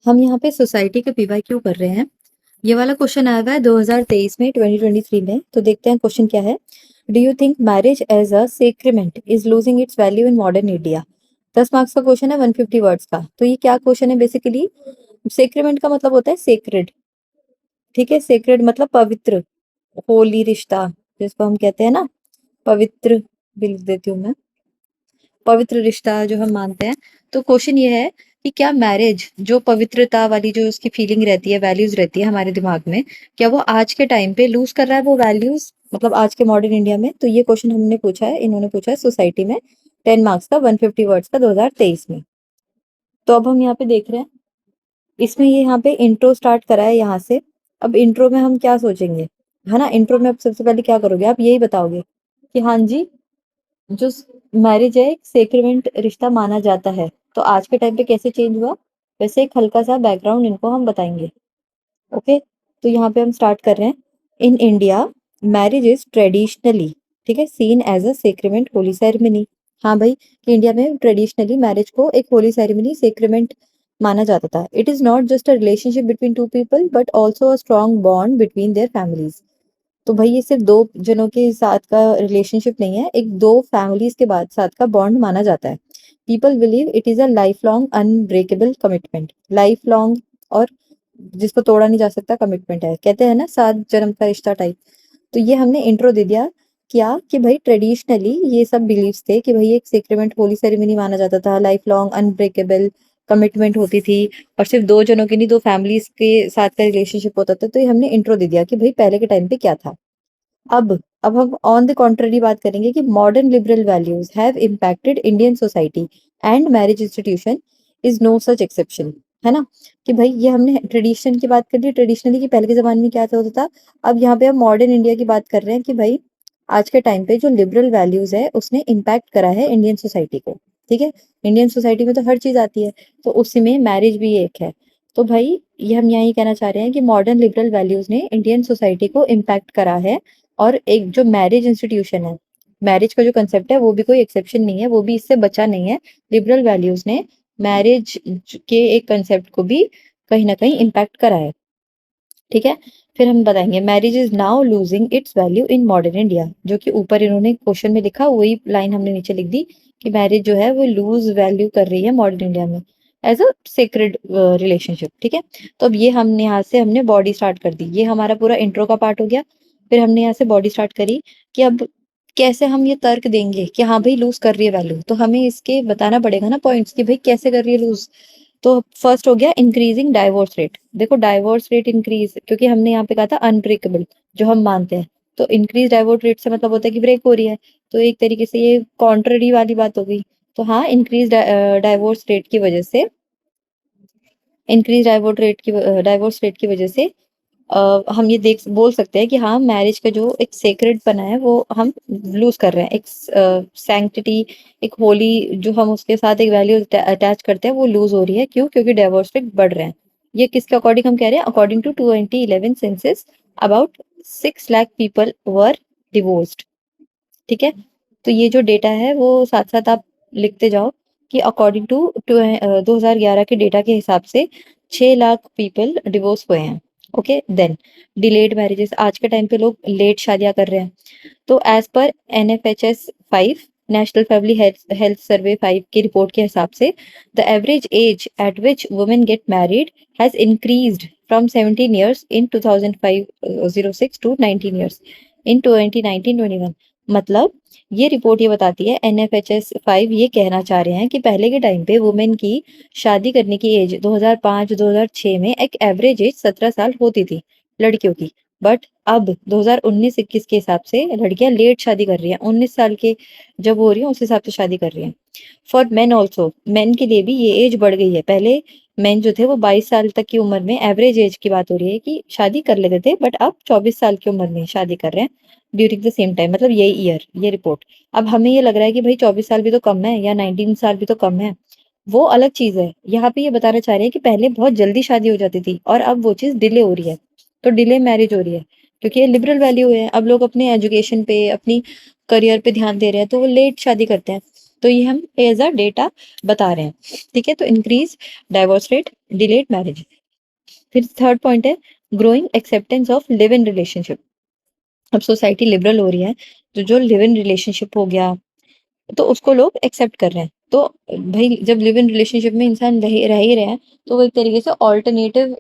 हम यहाँ पे सोसाइटी के पीवाईक्यू कर रहे हैं। ये वाला क्वेश्चन आया हुआ है 2023 में, 2023 में। तो देखते हैं क्वेश्चन क्या है। Do you think marriage as a sacrament is losing its value in modern India? 10 marks का क्वेश्चन है, 150 वर्ड्स का। तो ये क्या क्वेश्चन है बेसिकली? सेक्रेमेंट का मतलब होता है सेक्रेड। ठीक है, सेक्रेड मतलब पवित्र, होली रिश्ता, जिसको हम कहते हैं ना पवित्र। भी लिख देती हूँ मैं, पवित्र रिश्ता जो हम मानते हैं। तो क्वेश्चन ये है कि क्या मैरिज, जो पवित्रता वाली जो उसकी फीलिंग रहती है, वैल्यूज रहती है हमारे दिमाग में, क्या वो आज के टाइम पे लूज कर रहा है वो वैल्यूज, मतलब आज के मॉडर्न इंडिया में? तो ये क्वेश्चन हमने पूछा है, इन्होंने पूछा है सोसाइटी में, 10 मार्क्स का, 150 वर्ड्स का, 2023 में। तो अब हम यहाँ पे देख रहे हैं, इसमें ये यहाँ पे इंट्रो स्टार्ट करा है यहाँ से। अब इंट्रो में हम क्या सोचेंगे, है ना? इंट्रो में अब सबसे पहले क्या करोगे, आप यही बताओगे कि हाँ जी, जो मैरिज है एक सेक्रेमेंट रिश्ता माना जाता है। तो आज के टाइम पे कैसे चेंज हुआ, वैसे एक हल्का सा बैकग्राउंड इनको हम बताएंगे। ओके, तो यहाँ पे हम स्टार्ट कर रहे हैं। In India marriage is traditionally, ठीक है, seen as a sacrament holy ceremony. हाँ भाई, कि इंडिया में ट्रेडिशनली मैरिज को एक होली सेरेमनी, सेक्रेमेंट माना जाता था। It is not just a relationship between two people but also a strong bond between their families. तो भाई ये सिर्फ दो जनों के साथ का रिलेशनशिप नहीं है, एक दो फैमिलीज के बाद साथ का बॉन्ड माना जाता है। People believe it is a life long unbreakable commitment. Life long और जिसको तोड़ा नहीं जा सकता कमिटमेंट है, कहते हैं ना 7 जन्म का रिश्ता टाइप। तो ये हमने इंट्रो दे दिया क्या, कि भाई ट्रेडिशनली ये सब बिलीव्स थे कि भाई एक सेक्रेमेंट होली सेरेमनी माना जाता था, लाइफ लॉन्ग अनब्रेकेबल कमिटमेंट होती थी, और सिर्फ दो जनों की नहीं, दो फैमिलीज के साथ का रिलेशनशिप होता था। तो ये हमने इंट्रो दे दिया कि भाई पहले के टाइम पे क्या था। अब हम ऑन द कॉन्ट्ररी बात करेंगे कि modern liberal values have impacted Indian society and marriage institution is no such exception. है ना? कि भाई ये हमने ट्रेडिशन की बात कर ली, ट्रेडिशनली कि पहले के जमाने में क्या था होता था। अब यहाँ पे हम मॉडर्न इंडिया की बात कर रहे हैं कि भाई आज के टाइम पे जो लिबरल वैल्यूज है उसने इम्पैक्ट करा है इंडियन सोसाइटी को। ठीक है, इंडियन सोसाइटी में तो हर चीज आती है, तो उसी में मैरिज भी एक है। तो भाई ये हम यही कहना चाह रहे हैं कि मॉडर्न लिबरल वैल्यूज ने इंडियन सोसाइटी को इम्पैक्ट करा है। और एक जो मैरिज इंस्टीट्यूशन है, मैरिज का जो कंसेप्ट है वो भी कोई एक्सेप्शन नहीं है, वो भी इससे बचा नहीं है। लिबरल वैल्यूज ने मैरिज के एक कंसेप्ट को भी कहीं ना कहीं इम्पैक्ट करा है। ठीक है, फिर हम बताएंगे marriage is now losing its value in modern India. जो कि ऊपर इन्होंने क्वेश्चन में लिखा, वही लाइन हमने नीचे लिख दी कि मैरिज जो है वो लूज वैल्यू कर रही है मॉडर्न इंडिया में एज अ सेक्रेड रिलेशनशिप। ठीक है, तो अब ये हमने यहाँ से हमने बॉडी स्टार्ट कर दी, ये हमारा पूरा इंट्रो का पार्ट हो गया। फिर हमने यहाँ से बॉडी स्टार्ट करी कि अब कैसे हम ये तर्क देंगे कि हाँ भाई लूज कर रही है वैल्यू, तो हमें इसके बताना पड़ेगा ना पॉइंट्स कि भाई कैसे कर रही है लूज। तो फर्स्ट हो गया इंक्रीजिंग डाइवोर्स रेट। देखो डाइवोर्स रेट इंक्रीज, क्योंकि हमने यहाँ पे कहा था अनब्रेकेबल जो हम मानते हैं। तो इंक्रीज डाइवोर्स रेट से मतलब होता है कि ब्रेक हो रही है। तो एक तरीके से ये कॉन्ट्ररी वाली बात हो गई। तो हाँ, इंक्रीज डाइवोर्स रेट की वजह से, इंक्रीज डाइवोर्स रेट की वजह से हम ये देख बोल सकते हैं कि हाँ, मैरिज का जो एक सेक्रेड बना है वो हम लूज कर रहे हैं। एक सैंक्टिटी, एक होली जो हम उसके साथ एक वैल्यू अटैच करते हैं वो लूज हो रही है। क्यों? क्योंकि डाइवोर्स रेट बढ़ रहे हैं। ये किसके अकॉर्डिंग हम कह रहे हैं? According to 2011 census, about 6 lakh people were divorced. ठीक है, तो ये जो डेटा है वो साथ साथ आप लिखते जाओ कि अकॉर्डिंग टू 2011 के डेटा के हिसाब से 6 लाख पीपल डिवोर्स हुए हैं। ओके, देन डिलेड मैरिजेस, आज के टाइम पे लोग लेट शादियां कर रहे हैं। तो एज पर NFHS 5, national family health survey 5 की रिपोर्ट के हिसाब से the average age at which women get married has increased from 17 years in 2005-06 to 19 years in 2019-21। मतलब ये रिपोर्ट ये बताती है, NFHS 5 ये कहना चाह रहे हैं कि पहले के टाइम पे वुमेन की शादी करने की एज 2005-2006 में एक एवरेज एज 17 साल होती थी लड़कियों की। बट अब 2019-21 के हिसाब से लड़कियां लेट शादी कर रही हैं, 19 साल के जब हो रही हैं उस हिसाब से शादी कर रही हैं। फॉर मेन ऑल्सो, मेन के लिए भी ये एज बढ़ गई है। पहले मेन जो थे वो 22 साल तक की उम्र में, एवरेज एज की बात हो रही है कि शादी कर लेते थे, बट अब 24 साल की उम्र में शादी कर रहे हैं ड्यूरिंग द सेम टाइम, मतलब यही ईयर, ये रिपोर्ट। अब हमें ये लग रहा है कि भाई 24 साल भी तो कम है या 19 साल भी तो कम है, वो अलग चीज है। यहाँ पे ये बताना चाह रहे हैं कि पहले बहुत जल्दी शादी हो जाती थी और अब वो चीज डिले हो रही है। तो डिले मैरिज हो रही है क्योंकि ये लिबरल वैल्यू है। अब लोग अपने एजुकेशन पे, अपनी करियर पे ध्यान दे रहे हैं, तो वो लेट शादी करते हैं। तो ये हम एज अ डेटा बता रहे हैं, ठीक है। तो increase divorce rate, delayed marriage. फिर थर्ड पॉइंट है growing acceptance of live in relationship. अब सोसाइटी लिबरल हो रही है, तो जो लिव इन रिलेशनशिप हो गया तो उसको लोग एक्सेप्ट कर रहे हैं। तो भाई जब लिव इन रिलेशनशिप में इंसान रह ही रहे हैं, तो वो एक तरीके से ऑल्टरनेटिव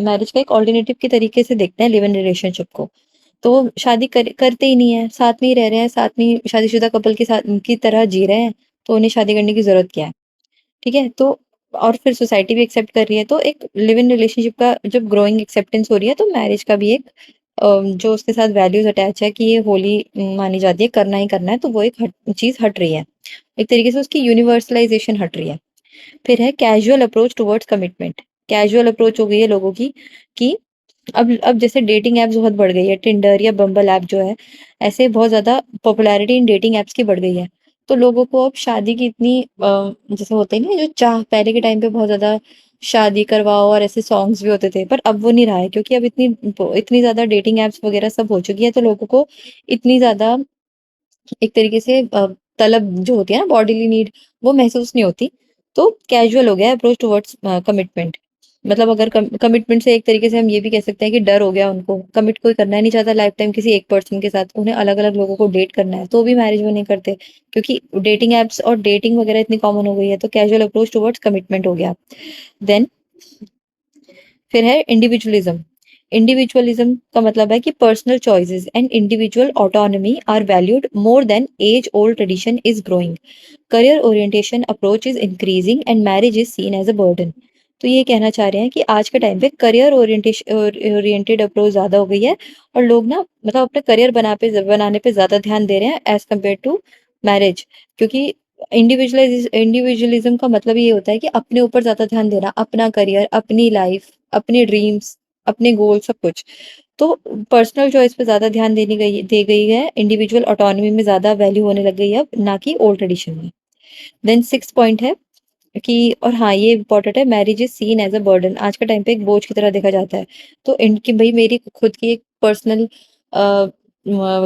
मैरिज का एक ऑल्टरनेटिव के तरीके से देखते हैं लिव इन रिलेशनशिप को। तो वो शादी करते ही नहीं है, साथ में ही रह रहे हैं, साथ में ही शादीशुदा कपल के साथ की तरह जी रहे हैं, तो उन्हें शादी करने की जरूरत क्या है, ठीक है। तो और फिर सोसाइटी भी एक्सेप्ट कर रही है, तो एक लिव इन रिलेशनशिप का जब ग्रोइंग एक्सेप्टेंस हो रही है, तो मैरिज का भी एक जो उसके साथ वैल्यूज अटैच है कि ये होली मानी जाती है, करना ही करना है, तो वो एक चीज हट रही है, एक तरीके से उसकी यूनिवर्सलाइजेशन हट रही है। फिर है casual approach towards commitment. Casual approach हो गई है लोगों की कि अब जैसे डेटिंग एप्स बहुत बढ़ गई है, टिंडर या बम्बल ऐप जो है, ऐसे बहुत ज्यादा पॉपुलैरिटी इन डेटिंग एप्स की बढ़ गई है। तो लोगों को अब शादी की इतनी जैसे होते हैं ना जो चाह, पहले के टाइम पे बहुत ज्यादा शादी करवाओ और ऐसे सॉन्ग्स भी होते थे, पर अब वो नहीं रहा है, क्योंकि अब इतनी इतनी ज्यादा डेटिंग एप्स वगैरह सब हो चुकी है, तो लोगों को इतनी ज्यादा एक तरीके से तलब जो होती है ना, बॉडीली नीड, वो महसूस नहीं होती। तो कैजुअल हो गया है अप्रोच टुवर्ड्स कमिटमेंट। मतलब अगर कमिटमेंट से एक तरीके से हम ये भी कह सकते हैं कि डर हो गया उनको, कमिट कोई करना ही नहीं चाहता लाइफ टाइम किसी एक पर्सन के साथ, उन्हें अलग अलग लोगों को डेट करना है, तो भी मैरिज वो नहीं करते, क्योंकि डेटिंग एप्स और डेटिंग वगैरह इतनी कॉमन हो गई है। तो कैजुअल अप्रोच टुवर्ड्स कमिटमेंट हो गया। देन फिर है इंडिविजुअलिज्म। इंडिविजुअलिज्म का मतलब है कि personal choices and individual autonomy are valued more than age old tradition is growing. Career orientation approach is increasing and marriage is seen as a burden. तो ये कहना चाह रहे हैं कि आज के टाइम पे करियर ओरिएंटेड अप्रोच ज्यादा हो गई है, और लोग ना मतलब अपने करियर बनाने पे ज्यादा ध्यान दे रहे हैं एज कम्पेयर टू मैरिज। क्योंकि इंडिविजुअलिज्म का मतलब ये होता है कि अपने ऊपर ज्यादा ध्यान देना, अपना करियर, अपनी लाइफ, अपने ड्रीम्स, अपने गोल, सब कुछ। तो पर्सनल चॉइस पे ज्यादा ध्यान दे गई है, इंडिविजुअल ऑटोनॉमी में ज्यादा वैल्यू होने लग गई है अब, ना कि ओल्ड ट्रेडिशन में। देन सिक्स पॉइंट है कि, और हाँ ये इंपॉर्टेंट है, marriage is seen as a burden. आज के टाइम पे एक बोझ की तरह देखा जाता है। तो इनकी भाई मेरी खुद की एक पर्सनल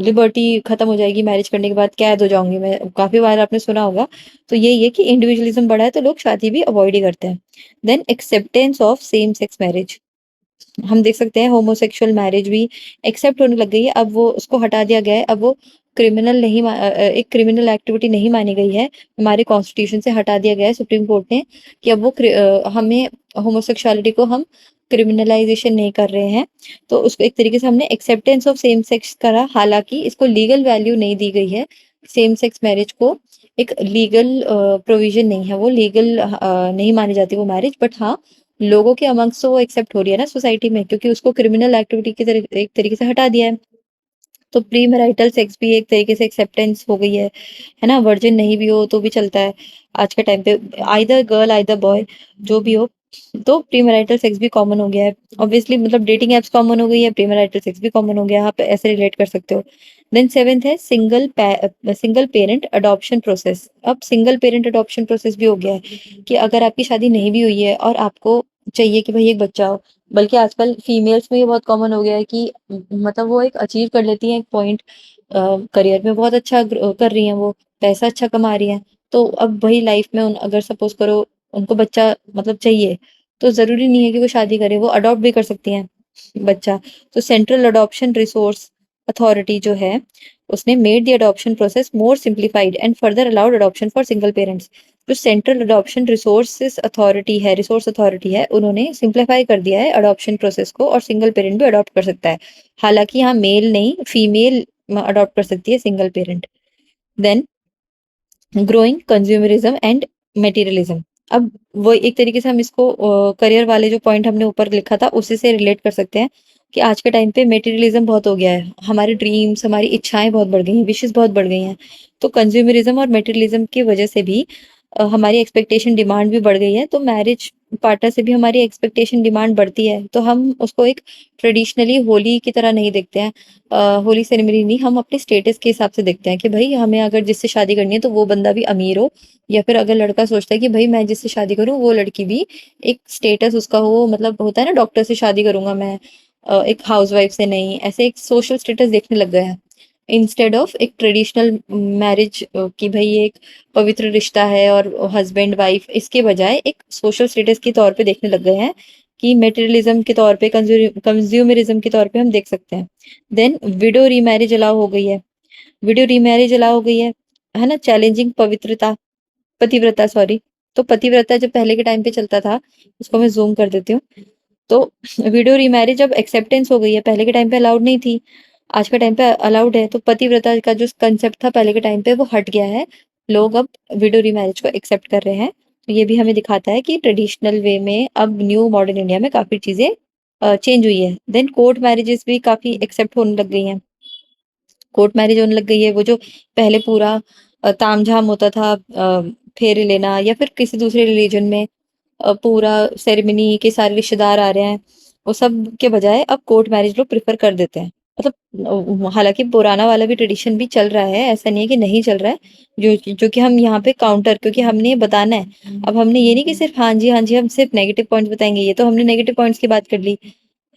लिबर्टी खत्म हो जाएगी मैरिज करने के बाद, कैद हो जाऊंगी मैं, काफी बार आपने सुना होगा। तो यही है कि इंडिविजुअलिज्म बढ़ा है, तो लोग शादी भी अवॉइड ही करते हैं। Then acceptance of same sex marriage. हम देख सकते हैं होमोसेक्सुअल मैरिज भी एक्सेप्ट होने लग गई है, अब वो उसको हटा दिया गया है, अब वो क्रिमिनल नहीं एक क्रिमिनल एक्टिविटी नहीं मानी गई है, हमारे कॉन्स्टिट्यूशन से हटा दिया गया है सुप्रीम कोर्ट ने, कि अब वो हमें होमोसेक्सुअलिटी को हम क्रिमिनलाइजेशन नहीं कर रहे हैं। तो उसको एक तरीके से हमने एक्सेप्टेंस ऑफ सेम सेक्स करा, हालांकि इसको लीगल वैल्यू नहीं दी गई है। सेम सेक्स मैरिज को एक लीगल प्रोविजन नहीं है, वो लीगल नहीं मानी जाती वो मैरिज, बट हाँ लोगों के अमंग्स तो वो एक्सेप्ट हो रही है ना सोसाइटी में, क्योंकि उसको क्रिमिनल एक्टिविटी की तरह एक तरीके से हटा दिया है। तो प्री मैरिटल सेक्स भी एक तरीके से एक्सेप्टेंस हो गई है ना, वर्जिन नहीं भी हो तो भी चलता है आज के टाइम पे, आइदर गर्ल आइदर बॉय, जो भी हो। तो प्री मैरिटल सेक्स भी कॉमन हो गया है ऑब्वियसली, मतलब डेटिंग एप्स कॉमन हो गई है, प्री मैरिटल सेक्स भी कॉमन हो गया है, आप ऐसे रिलेट कर सकते हो। देन सेवेंथ है सिंगल पेरेंट अडॉप्शन प्रोसेस। अब सिंगल पेरेंट अडॉप्शन प्रोसेस भी हो गया है, कि अगर आपकी शादी नहीं भी हुई है और आपको चाहिए कि भाई एक बच्चा हो, बल्कि आजकल फीमेल्स में ये बहुत कॉमन हो गया है कि मतलब वो एक अचीव कर लेती हैं एक पॉइंट, करियर में बहुत अच्छा कर रही हैं, वो पैसा अच्छा कमा रही हैं, तो अब वही लाइफ में अगर सपोज करो उनको बच्चा मतलब चाहिए, तो जरूरी नहीं है कि वो शादी करे, वो अडॉप्ट भी कर सकती हैं बच्चा। तो सेंट्रल अडॉप्शन रिसोर्स अथॉरिटी जो है, उसने made the adoption process more simplified and further allowed adoption for single parents. जो सेंट्रल अडॉप्शन रिसोर्स अथॉरिटी है, उन्होंने सिंप्लीफाई कर दिया है अडॉप्शन प्रोसेस को, और सिंगल पेरेंट भी अडॉप्ट कर सकता है। हालांकि यहाँ मेल नहीं, फीमेल अडॉप्ट कर सकती है single parent. Then growing consumerism and materialism. अब वो एक तरीके से हम इसको करियर वाले जो पॉइंट हमने ऊपर लिखा था उसी से रिलेट कर सकते हैं, कि आज के टाइम पे मटेरियलिज्म बहुत हो गया है, हमारे ड्रीम्स, हमारी इच्छाएं बहुत बढ़ गई हैं, विशेस बहुत बढ़ गई हैं। तो कंज्यूमरिज्म और मटेरियलिज्म की वजह से भी हमारी एक्सपेक्टेशन डिमांड भी बढ़ गई है, तो मैरिज पार्टनर से भी हमारी एक्सपेक्टेशन डिमांड बढ़ती है, तो हम उसको एक ट्रेडिशनली होली की तरह नहीं देखते हैं, होली सेरेमनी नहीं, हम अपने स्टेटस के हिसाब से देखते हैं कि भाई हमें अगर जिससे शादी करनी है तो वो बंदा भी अमीर हो, या फिर अगर लड़का सोचता है कि भाई मैं जिससे शादी करूं वो लड़की भी एक स्टेटस उसका हो, मतलब होता है ना डॉक्टर से शादी करूंगा मैं, एक हाउसवाइफ से नहीं, ऐसे एक सोशल स्टेटस देखने लग गया है। इंस्टेड ऑफ एक ट्रेडिशनल मैरिज कि भाई ये एक पवित्र रिश्ता है और हस्बैंड वाइफ, इसके बजाय एक सोशल स्टेटस के तौर पे देखने लग गए हैं कि मेटेरियलिज्म के तौर पे, कंज्यूमरिज्म के तौर पे हम देख सकते हैं। देन विडो रीमैरिज अलाउ हो गई है। विडो रीमैरिज अलाउ हो गई है ना, चैलेंजिंग पतिव्रता सॉरी। तो पतिव्रता जब पहले के टाइम पे चलता था, उसको मैं जूम कर देती हूँ, तो विडो रीमैरिज अब एक्सेप्टेंस हो गई है, पहले के टाइम पे अलाउड नहीं थी, आज के टाइम पे अलाउड है। तो पतिव्रता का जो कंसेप्ट था पहले के टाइम पे वो हट गया है, लोग अब विडो रीमैरिज को एक्सेप्ट कर रहे हैं। तो ये भी हमें दिखाता है कि ट्रेडिशनल वे में अब न्यू मॉडर्न इंडिया में काफी चीजें चेंज हुई है। देन कोर्ट मैरिजेस भी काफी एक्सेप्ट होने लग गई हैं, कोर्ट मैरिज होने लग गई है। वो जो पहले पूरा तामझाम होता था, फेरे लेना, या फिर किसी दूसरे रिलीजन में पूरा सेरेमनी के सारे रिश्तेदार आ रहे हैं, वो सब के बजाय अब कोर्ट मैरिज लोग प्रेफर कर देते हैं। मतलब हालांकि पुराना वाला भी ट्रेडिशन भी चल रहा है, ऐसा नहीं है कि नहीं चल रहा है, जो कि हम यहाँ पे काउंटर, क्योंकि हमने ये बताना है। अब हमने ये नहीं कि सिर्फ हाँ जी हाँ जी हम सिर्फ नेगेटिव पॉइंट्स बताएंगे, ये तो हमने नेगेटिव पॉइंट्स की बात कर ली,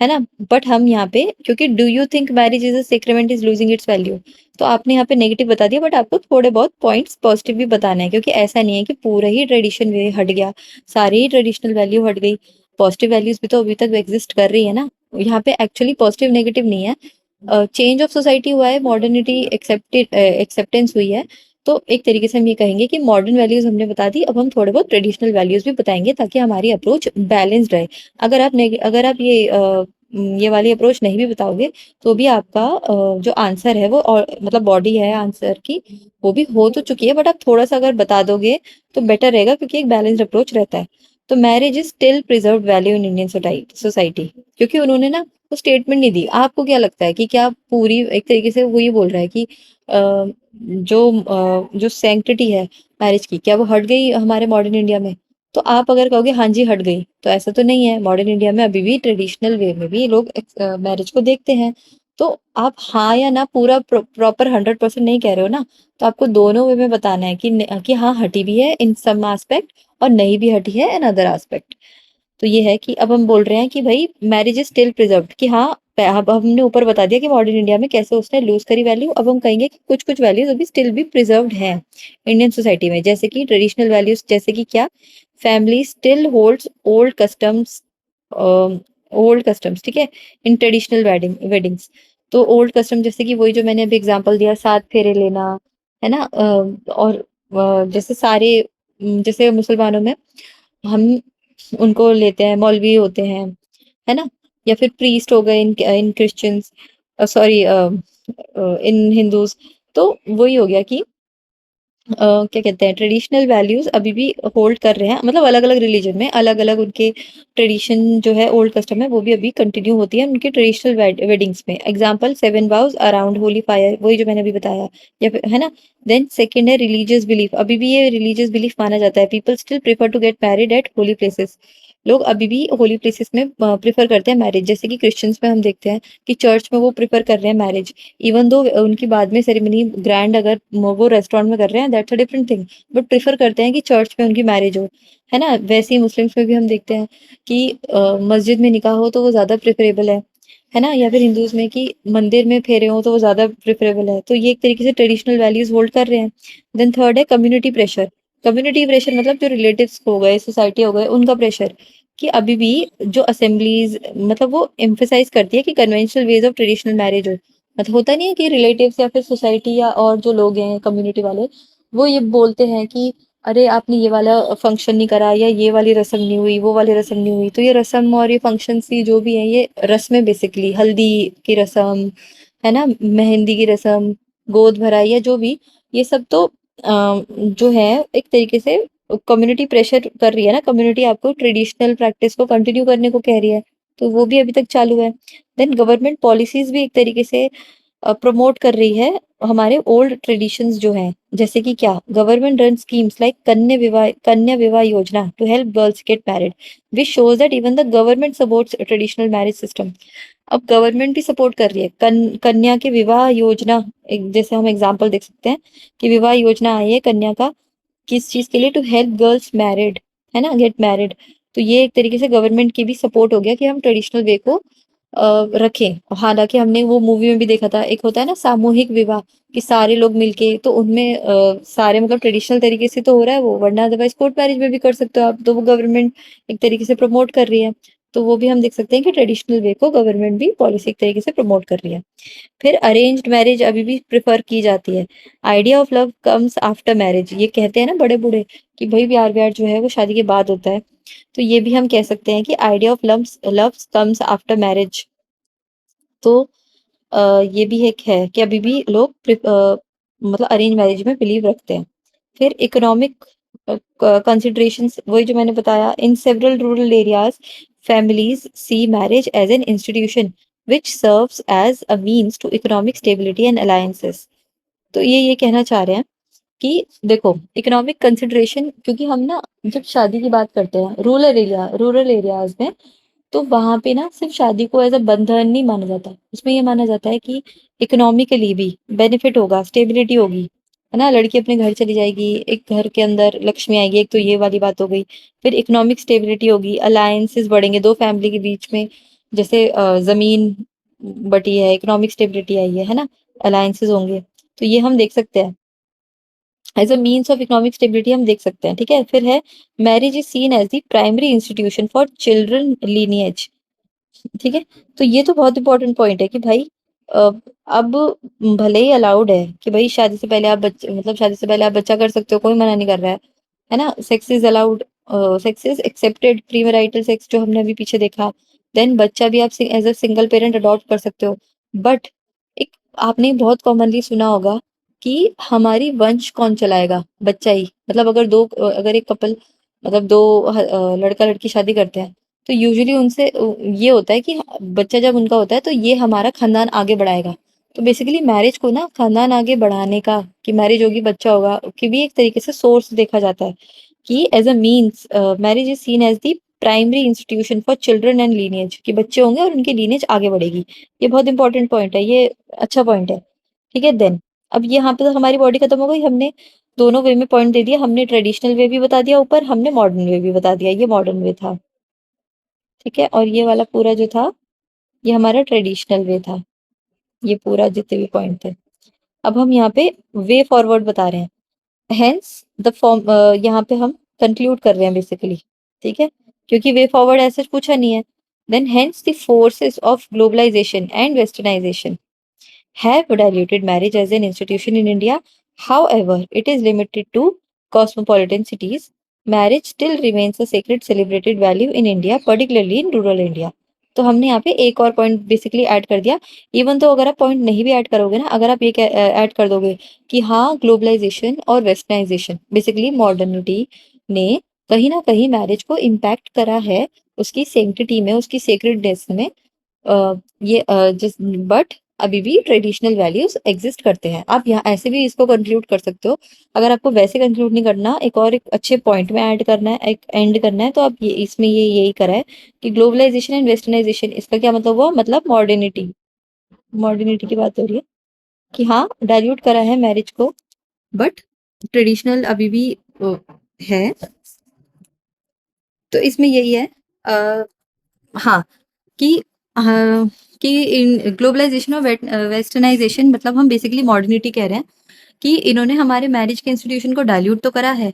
है ना। बट हम यहाँ पे, क्योंकि do you think marriage is a sacrament is losing its value, तो आपने यहाँ पे नेगेटिव बता दिया, बट आपको थोड़े बहुत पॉइंट्स पॉजिटिव भी बताना है, क्योंकि ऐसा नहीं है कि पूरा ही ट्रेडिशन वे हट गया, सारी ही ट्रेडिशनल वैल्यू हट गई। पॉजिटिव वैल्यूज भी तो अभी तक एग्जिस्ट कर रही है ना। यहाँ पे एक्चुअली पॉजिटिव नेगेटिव नहीं है, चेंज ऑफ सोसाइटी हुआ है, मॉडर्निटी एक्सेप्टेंस हुई है। तो एक तरीके से हम ये कहेंगे कि मॉडर्न वैल्यूज हमने बता दी, अब हम थोड़े बहुत ट्रेडिशनल वैल्यूज भी बताएंगे ताकि हमारी अप्रोच बैलेंस्ड रहे। अगर आप ये वाली अप्रोच नहीं भी बताओगे, तो भी आपका जो आंसर है वो, और मतलब बॉडी है आंसर की, वो भी हो तो चुकी है, बट आप थोड़ा सा अगर बता दोगे तो बेटर रहेगा, क्योंकि एक बैलेंस्ड अप्रोच रहता है। तो marriage is still preserve value in Indian society, क्योंकि उन्होंने ना वो स्टेटमेंट नहीं दी। आपको क्या लगता है कि क्या पूरी एक तरीके से वो ये बोल रहा है कि जो सैंक्टिटी है मैरिज की, क्या वो हट गई हमारे मॉडर्न इंडिया में? तो आप अगर कहोगे हाँ जी हट गई, तो ऐसा तो नहीं है, मॉडर्न इंडिया में अभी भी ट्रेडिशनल वे में भी लोग मैरिज को देखते हैं। तो आप हाँ या ना पूरा प्रॉपर 100% नहीं कह रहे हो ना, तो आपको दोनों वे में बताना है कि हाँ हटी भी है इन सम एस्पेक्ट और नहीं भी हटी है इन अदर एस्पेक्ट। तो ये है कि अब हम बोल रहे हैं कि भाई मैरिज इज स्टिल प्रिजर्व्ड, कि हाँ अब हमने ऊपर बता दिया कि मॉडर्न इंडिया में कैसे उसने लूज करी वैल्यू, अब हम कहेंगे कि कुछ कुछ वैल्यूज अभी स्टिल भी प्रिजर्व्ड हैं इंडियन सोसाइटी में, जैसे कि ट्रेडिशनल वैल्यूज, जैसे कि क्या, family still holds old customs, ठीक है, इन ट्रेडिशनल वेडिंग्स। तो ओल्ड कस्टम जैसे कि वही जो मैंने अभी एग्जांपल दिया, सात फेरे लेना, है ना, और जैसे सारे जैसे मुसलमानों में हम उनको लेते हैं, मौलवी होते हैं, है ना, या फिर प्रीस्ट हो गए इन क्रिश्चियंस, सॉरी इन हिंदूज। तो वही हो गया कि क्या कहते हैं, ट्रेडिशनल वैल्यूज अभी भी होल्ड कर रहे हैं, मतलब अलग अलग रिलीजन में अलग अलग उनके ट्रेडिशन जो है, ओल्ड कस्टम है, वो भी अभी कंटिन्यू होती है उनके ट्रेडिशनल वेडिंग्स में। Example 7 vows around holy fire, वही जो मैंने अभी बताया, या फिर, है ना। देन सेकेंड है रिलीजियस बिलीफ, अभी भी ये रिलीजियस बिलीफ माना जाता है, people still prefer to get married at holy places. लोग अभी भी होली प्लेसेस में प्रेफर करते हैं मैरिज, जैसे कि क्रिश्चियंस में हम देखते हैं कि चर्च में वो प्रेफर कर रहे हैं मैरिज, इवन दो उनकी बाद में सेरेमनी ग्रैंड अगर वो रेस्टोरेंट में कर रहे हैं, that's a different thing, but prefer करते हैं कि चर्च में उनकी मैरिज हो, है ना। वैसे ही मुस्लिम्स में भी हम देखते हैं कि मस्जिद में निकाह हो तो वो ज्यादा प्रेफरेबल है ना, या फिर हिंदूज में कि मंदिर में फेरे हो तो वो ज्यादा प्रेफरेबल है। तो ये एक तरीके से ट्रेडिशनल वैल्यूज होल्ड कर रहे हैं। देन थर्ड है कम्युनिटी प्रेशर। कम्युनिटी प्रेशर मतलब जो रिलेटिव्स हो गए, सोसाइटी हो गए, उनका प्रेशर, कि अभी भी जो असेंबलीज, मतलब वो एम्फेसाइज करती है कि conventional ways of traditional marriage हो। मतलब होता नहीं है कि रिलेटिव्स या फिर सोसाइटी या और जो लोग हैं कम्युनिटी वाले, वो ये बोलते हैं कि अरे आपने ये वाला फंक्शन नहीं करा, या ये वाली रस्म नहीं हुई, वो वाली रस्म नहीं हुई। तो ये रस्म और ये फंक्शन ही जो भी है, ये रस्में बेसिकली, हल्दी की रस्म, है ना, मेहंदी की रस्म, गोद भराई, या जो भी, ये सब तो जो है एक तरीके से कम्युनिटी प्रेशर कर रही है ना, कम्युनिटी आपको ट्रेडिशनल प्रैक्टिस को कंटिन्यू करने को कह रही है, तो वो भी अभी तक चालू है। देन गवर्नमेंट पॉलिसीज भी एक तरीके से प्रमोट कर रही है हमारे ओल्ड ट्रेडिशंस जो हैं, जैसे कि क्या, government run schemes like Kanya Vivah Yojana to help girls get married, which shows that even the government supports traditional marriage system. अब गवर्नमेंट भी सपोर्ट कर रही है कन्या के विवाह योजना। एक जैसे हम एग्जांपल देख सकते हैं कि विवाह योजना आई है कन्या का, किस चीज के लिए, टू हेल्प गर्ल्स मैरिड, है ना, गेट मैरिड। तो ये एक तरीके से गवर्नमेंट की भी सपोर्ट हो गया कि हम ट्रेडिशनल वे को रखें। हालाँकि हमने वो मूवी में भी देखा था, एक होता है ना सामूहिक विवाह, कि सारे लोग मिलके, तो उनमें सारे मतलब ट्रेडिशनल तरीके से तो हो रहा है वो, वरना अदरवाइज़ कोर्ट मैरिज में भी कर सकते हो आप, तो वो गवर्नमेंट एक तरीके से प्रमोट कर रही है। तो वो भी हम देख सकते हैं कि ट्रेडिशनल वे को गवर्नमेंट भी पॉलिसी एक तरीके से प्रमोट कर रही है। फिर अरेंज्ड मैरिज अभी भी प्रेफ़र की जाती है। Idea of love comes after marriage, ये कहते हैं ना बड़े-बूढ़े कि भई प्यार-व्यार जो है वो शादी के बाद होता है। तो ये भी हम कह सकते हैं कि idea of loves loves comes after marriage. तो ये भी एक है कि अभी भी लोग मतलब अरेंज मैरिज में बिलीव रखते हैं। फिर इकोनॉमिक कंसिडरेशंस, वही जो मैंने बताया, in several rural areas families see marriage as an institution which serves as a means to economic stability and alliances. तो ये कहना चाह रहे हैं कि देखो इकोनॉमिक कंसिडरेशन, क्योंकि हम ना जब शादी की बात करते हैं रूरल एरियाज में, तो वहाँ पे ना सिर्फ शादी को एज़ अ बंधन नहीं माना जाता। उसमें ये माना जाता है कि इकोनॉमिकली भी बेनिफिट होगा, स्टेबिलिटी होगी, है ना? लड़की अपने घर चली जाएगी, एक घर के अंदर लक्ष्मी आएगी, एक तो ये वाली बात हो गई। फिर इकोनॉमिक स्टेबिलिटी होगी, अलायंसेस बढ़ेंगे 2 फैमिली के बीच में, जैसे ज़मीन बटी है, इकोनॉमिक स्टेबिलिटी आई है ना? अलायंसेस होंगे। तो ये हम देख सकते हैं। As a means of economic stability हम देख सकते हैं, ठीक है? फिर है marriage is scene as the primary institution for children lineage. ठीक है? तो ये तो बहुत इम्पोर्टेंट पॉइंट है कि भाई अ, अब भले ही अलाउड है कि भाई शादी से पहले आप बच्चे मतलब शादी से पहले आप बच्चा कर सकते हो, कोई मना नहीं कर रहा है ना? Sex is allowed, sex is accepted, premarital sex जो हमने अभी पीछे देखा। देन बच्चा भी आप as a single parent adopt कर सकते हो। बट एक आपने बहुत कॉमनली सुना होगा कि हमारी वंश कौन चलाएगा? बच्चा ही। मतलब अगर एक कपल मतलब 2 लड़का-लड़की शादी करते हैं, तो यूजुअली उनसे ये होता है कि बच्चा जब उनका होता है तो ये हमारा खानदान आगे बढ़ाएगा। तो बेसिकली मैरिज को ना खानदान आगे बढ़ाने का, कि मैरिज होगी बच्चा होगा, कि भी एक तरीके से सोर्स देखा जाता है कि as a means marriage is scene as the primary institution for children and lineage, कि बच्चे होंगे और उनकी लीनिएज आगे बढ़ेगी। ये बहुत इंपॉर्टेंट पॉइंट है, ये अच्छा पॉइंट है। ठीक है? देन अब यहाँ पे तो हमारी बॉडी खत्म हो गई, हमने दोनों वे में पॉइंट दे दिया, हमने ट्रेडिशनल वे भी बता दिया ऊपर, हमने मॉडर्न वे भी बता दिया, ये मॉडर्न वे था। ठीक है? और ये वाला पूरा जो था, ये हमारा ट्रेडिशनल वे था। ये पूरा जितने भी पॉइंट थे। अब हम यहाँ पे वे फॉरवर्ड बता रहे हैं। हेंस द फॉर्म, यहाँ पे हम कंक्लूड कर रहे हैं बेसिकली। ठीक है? क्योंकि वे फॉरवर्ड ऐसे पूछा नहीं है। Then hence the forces of globalisation and westernisation have diluted marriage as an institution in India. However, it is limited to cosmopolitan cities. Marriage still remains a sacred celebrated value in India, particularly in rural India. तो हमने यहाँ पे एक और point basically add कर दिया। Even तो अगर आप पॉइंट नहीं भी ऐड करोगे ना, अगर आप ये ऐड कर दोगे कि हाँ ग्लोबलाइजेशन और वेस्टर्नाइजेशन बेसिकली मॉडर्निटी ने कहीं ना कहीं मैरिज को इम्पैक्ट करा है, उसकी सेंक्टिटी में, उसकी सेक्रेडनेस में। ये जिस बट अभी भी ट्रेडिशनल वैल्यूज एग्जिस्ट करते हैं। आप यहाँ ऐसे भी इसको कंक्लूड कर सकते हो। अगर आपको वैसे कंक्लूड नहीं करना, एक अच्छे पॉइंट में ऐड करना है, एक एंड करना है, तो आप ये इसमें ये यही करा है कि ग्लोबलाइजेशन एंड वेस्टर्नाइजेशन, इसका क्या मतलब हुआ? मतलब मॉडर्निटी, मॉडर्निटी की बात हो रही है कि हाँ डाइल्यूट करा है मैरिज को, बट ट्रेडिशनल अभी भी है। तो इसमें यही है हाँ कि अ, कि इन ग्लोबलाइजेशन और वेस्टर्नाइजेशन, मतलब हम बेसिकली मॉडर्निटी कह रहे हैं कि इन्होंने हमारे मैरिज के इंस्टीट्यूशन को डाइल्यूट तो करा है,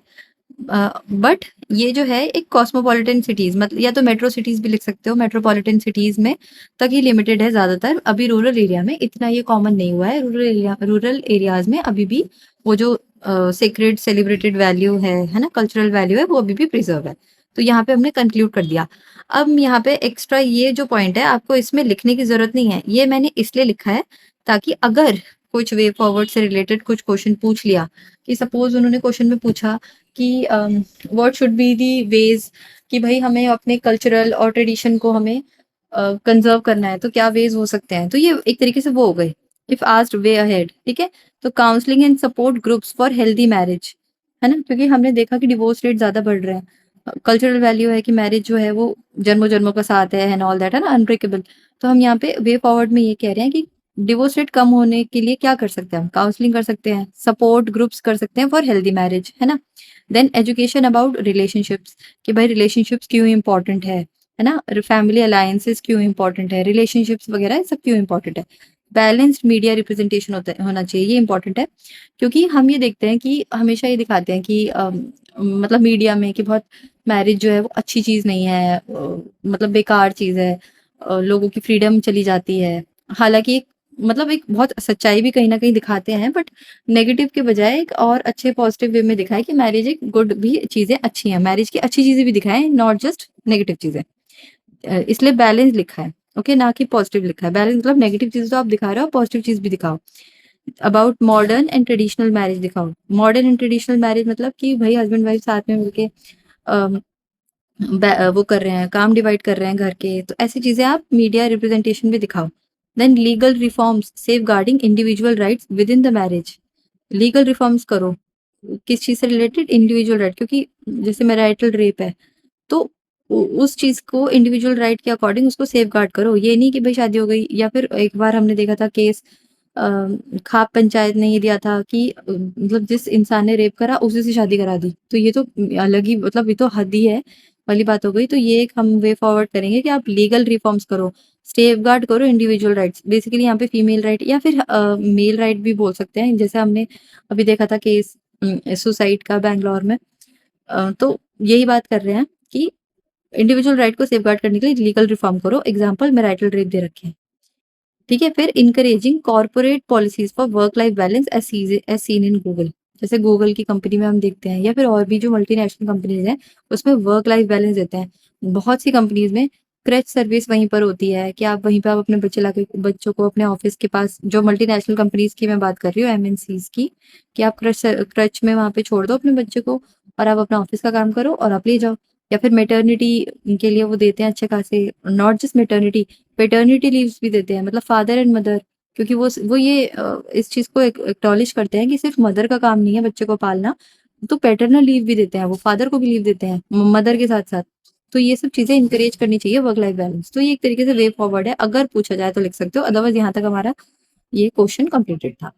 बट ये जो है एक कॉस्मोपॉलिटन सिटीज, मतलब या तो मेट्रो सिटीज भी लिख सकते हो, मेट्रोपॉलिटन सिटीज में तक ही लिमिटेड है ज्यादातर। अभी रूरल एरिया में इतना ये कॉमन नहीं हुआ है। रूरल एरियाज में अभी भी वो जो सेक्रेड सेलिब्रेटेड वैल्यू है ना, कल्चरल वैल्यू है, वो अभी भी प्रिजर्व है। तो यहाँ पे हमने कंक्लूड कर दिया। अब यहाँ पे एक्स्ट्रा ये जो पॉइंट है आपको इसमें लिखने की जरूरत नहीं है, ये मैंने इसलिए लिखा है ताकि अगर कुछ वे फॉरवर्ड से रिलेटेड कुछ क्वेश्चन पूछ लिया, कि सपोज उन्होंने क्वेश्चन में पूछा कि what should be the ways, कि भाई हमें अपने कल्चरल और ट्रेडिशन को हमें कंजर्व करना है, तो क्या वेज हो सकते हैं? तो ये एक तरीके से वो हो गए इफ आस्क्ड वे अहेड। ठीक है? तो counselling and support groups for healthy marriage, है ना, क्योंकि हमने देखा कि डिवोर्स रेट ज्यादा बढ़ रहे हैं। कल्चरल वैल्यू है कि मैरिज जो है वो जन्मों जन्मों का साथ है एंड ऑल दैट, है ना, अनब्रेकेबल। तो हम यहाँ पे वे फॉरवर्ड में ये कह रहे हैं कि डिवोर्स रेट कम होने के लिए क्या कर सकते हैं हम? काउंसलिंग कर सकते हैं, सपोर्ट ग्रुप्स कर सकते हैं फॉर हेल्दी मैरिज, है ना। देन एजुकेशन अबाउट रिलेशनशिप्स, कि भाई रिलेशनशिप्स क्यों इंपॉर्टेंट है, है ना? फैमिली अलायंसेस क्यों इंपॉर्टेंट है, रिलेशनशिप्स वगैरह सब क्यों इंपॉर्टेंट है। बैलेंस्ड मीडिया रिप्रेजेंटेशन होना चाहिए, ये इंपॉर्टेंट है, क्योंकि हम ये देखते हैं कि हमेशा ये दिखाते हैं कि मतलब मीडिया में कि बहुत मैरिज जो है वो अच्छी चीज़ नहीं है, मतलब बेकार चीज़ है, लोगों की फ्रीडम चली जाती है। हालाँकि मतलब एक बहुत सच्चाई भी कहीं न कहीं दिखाते हैं, बट नेगेटिव के बजाय एक और अच्छे पॉजिटिव वे में दिखाएँ कि मैरिज एक गुड भी चीज़ें अच्छी हैं, मैरिज की अच्छी चीज़ें भी दिखाएँ, नॉट जस्ट नेगेटिव चीज़ें। इसलिए बैलेंस लिखा है, ओके, ना कि पॉजिटिव लिखा है। बैलेंस मतलब नेगेटिव चीज़ तो आप दिखा रहे हो, पॉजिटिव चीज़ भी दिखाओ। About modern and traditional marriage दिखाओ। मॉडर्न एंड ट्रेडिशनल मैरिज मतलब कि भई हस्बैंड वाइफ साथ में मिलके अ, वो कर रहे हैं, काम डिवाइड कर रहे हैं घर के, तो ऐसी चीज़ें आप मीडिया रिप्रेजेंटेशन में दिखाओ। Then legal reforms safeguarding individual rights within the marriage. Legal reforms करो। किस चीज़ से रिलेटेड? इंडिविजुअल राइट, क्योंकि जैसे मैरिटल रेप है, तो उस चीज़ को इंडिविजुअल राइट के अकॉर्डिंग उसको सेफगार्ड करो। ये नहीं कि भाई शादी हो गई, या फिर एक बार हमने देखा था केस, खाप पंचायत ने ये दिया था कि मतलब जिस इंसान ने रेप करा उसी से शादी करा दी। तो ये तो अलग ही, मतलब ये तो हद ही है वाली बात हो गई। तो ये एक हम वे फॉरवर्ड करेंगे कि आप लीगल रिफॉर्म्स करो, सेफगार्ड करो इंडिविजुअल राइट्स। बेसिकली यहाँ पे फीमेल राइट या फिर मेल राइट भी बोल सकते हैं, जैसे हमने अभी देखा था केस सुसाइड का बैंगलोर में। तो यही बात कर रहे हैं कि इंडिविजुअल राइट को सेफगार्ड करने के लिए लीगल रिफॉर्म करो। एग्जाम्पल मैरिटल रेप दे रखे हैं। ठीक है, फिर encouraging corporate policies for work life balance as seen in Google. जैसे गूगल की कंपनी में हम देखते हैं, या फिर और भी जो मल्टीनेशनल कंपनीज हैं, उसमें वर्क लाइफ बैलेंस देते हैं। बहुत सी कंपनीज में क्रच सर्विस वहीं पर होती है कि आप वहीं पर आप अपने बच्चों को अपने ऑफिस के पास, जो मल्टीनेशनल कंपनीज की मैं बात कर रही हूँ, एमएनसीज की, कि आप क्रच में वहां पे छोड़ दो अपने बच्चे को, और आप अपना ऑफिस का काम करो और आप ले जाओ। या फिर मेटर्निटी के लिए वो देते हैं अच्छे खासे, not just maternity, paternity leaves भी देते हैं, मतलब फादर एंड मदर, क्योंकि वो ये इस चीज को एक्नॉलेज करते हैं कि सिर्फ मदर का काम नहीं है बच्चे को पालना, तो पैटर्नल लीव भी देते हैं, वो फादर को भी लीव देते हैं मदर के साथ साथ। तो ये सब चीजें इंकरेज करनी चाहिए, वर्क लाइफ बैलेंस। तो ये एक तरीके से वे फॉरवर्ड है, अगर पूछा जाए तो लिख सकते हो, अदरवाइज यहाँ तक हमारा ये क्वेश्चन कंप्लीटेड था।